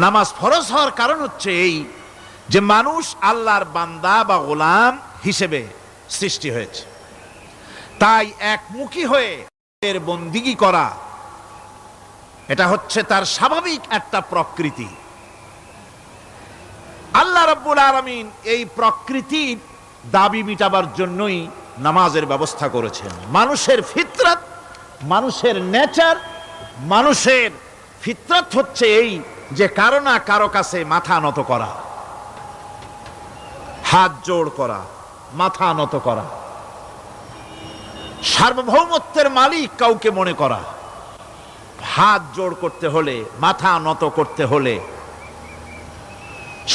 নামাজ ফরজ হওয়ার কারণ হচ্ছে এই যে মানুষ আল্লাহর বান্দা বা গোলাম হিসেবে সৃষ্টি হয়েছে, তাই একমুখী হয়ে এর বন্দিগি করা এটা হচ্ছে তার স্বাভাবিক একটা প্রকৃতি। আল্লাহ রাব্বুল আলামিন এই প্রকৃতির দাবি মিটাবার জন্যই নামাজের ব্যবস্থা করেছেন। মানুষের ফিতরাত, মানুষের নেচার, মানুষের ফিতরাত হচ্ছে এই যে কারো না কারো কাছে মাথা নত করা, হাত জোড় করা, মাথা নত করা, সার্বভৌমত্বের মালিক কাউকে মনে করা। হাত জোড় করতে হলে, মাথা নত করতে হলে,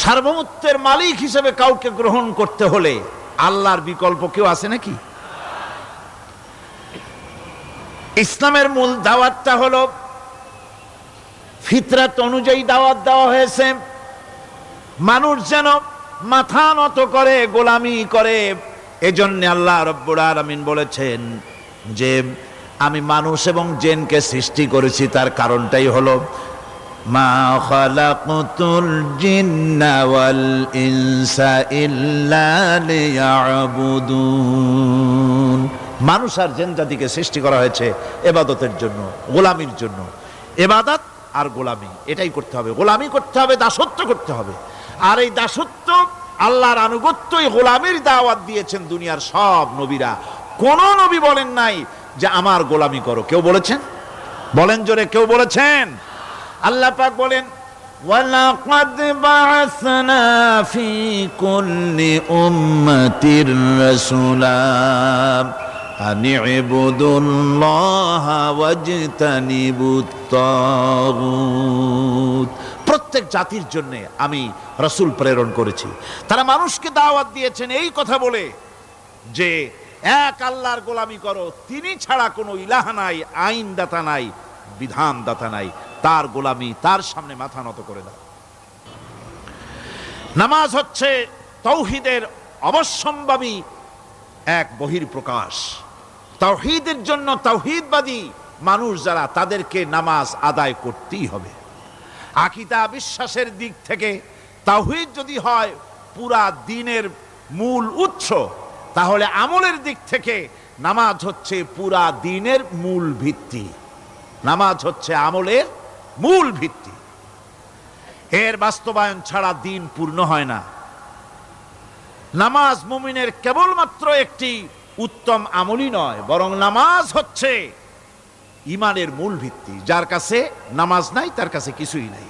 সার্বভৌমত্বের মালিক হিসেবে কাউকে গ্রহণ করতে হলে আল্লাহর বিকল্প কেউ আছে নাকি? ইসলামের মূল দাওয়াতটা হলো ফিতরাত অনুযায়ী দাওয়াত দেওয়া হয়েছে, মানুষ যেন মাথা নত করে, গোলামি করে। এজন্য আল্লাহ রাব্বুল আলামিন বলেছেন যে আমি মানুষ এবং জিনকে সৃষ্টি করেছি, তার কারণটাই হলো মা খালাকতুল জিন্না ওয়াল ইনসা ইল্লা লিয়াবুদুন। মানুষ আর জিন জাতিকে সৃষ্টি করা হয়েছে ইবাদতের জন্য, গোলামির জন্য। ইবাদত আর গোলামি এটাই করতে হবে, গোলামি করতে হবে, দাসত্ব করতে হবে। আর এই দাসত্ব, আল্লাহর আনুগত্য, এই গোলামির দাওয়াত দিয়েছেন দুনিয়ার সব নবীরা। কোন নবী বলেন নাই যে আমার গোলামি করো। কেউ বলেছেন? বলেন জোরে, কেউ বলেছেন? আল্লাহ পাক বলেন ওয়ালাকাদ বা'আসনা ফি কুল্লি উম্মাতির রাসূলা আন ইবুদুল্লাহা ওয়াজতানিবুত তাগুত। প্রত্যেক জাতির জন্য আমি রাসূল প্রেরণ করেছি, তারা মানুষকে দাওয়াত দিয়েছেন এই কথা বলে যে এক আল্লাহর গোলামি করো, তিনি ছাড়া কোনো ইলাহ নাই, আইনদাতা নাই, বিধানদাতা নাই, তার গোলামি, তার সামনে মাথা নত করে দাও। নামাজ হচ্ছে তাওহীদের অবশ্যম্ভাবী এক বহির্প্রকাশ। তাওহীদের জন্য তাওহীদবাদী মানুষ যারা, তাদেরকে নামাজ আদায় করতেই হবে। আকীদা বিশ্বাসের দিক থেকে তাওহীদ যদি হয় পুরা দ্বীনের মূল উৎস, তাহলে আমলের দিক থেকে নামাজ হচ্ছে পুরা দ্বীনের মূল ভিত্তি। নামাজ হচ্ছে আমলের মূল ভিত্তি। এর বাস্তবায়ন ছাড়া দ্বীন পূর্ণ হয় না। নামাজ মুমিনের কেবলমাত্র একটি উত্তম আমলই নয়, বরং নামাজ হচ্ছে ঈমানের মূল ভিত্তি। যার কাছে নামাজ নাই তার কাছে কিছুই নাই।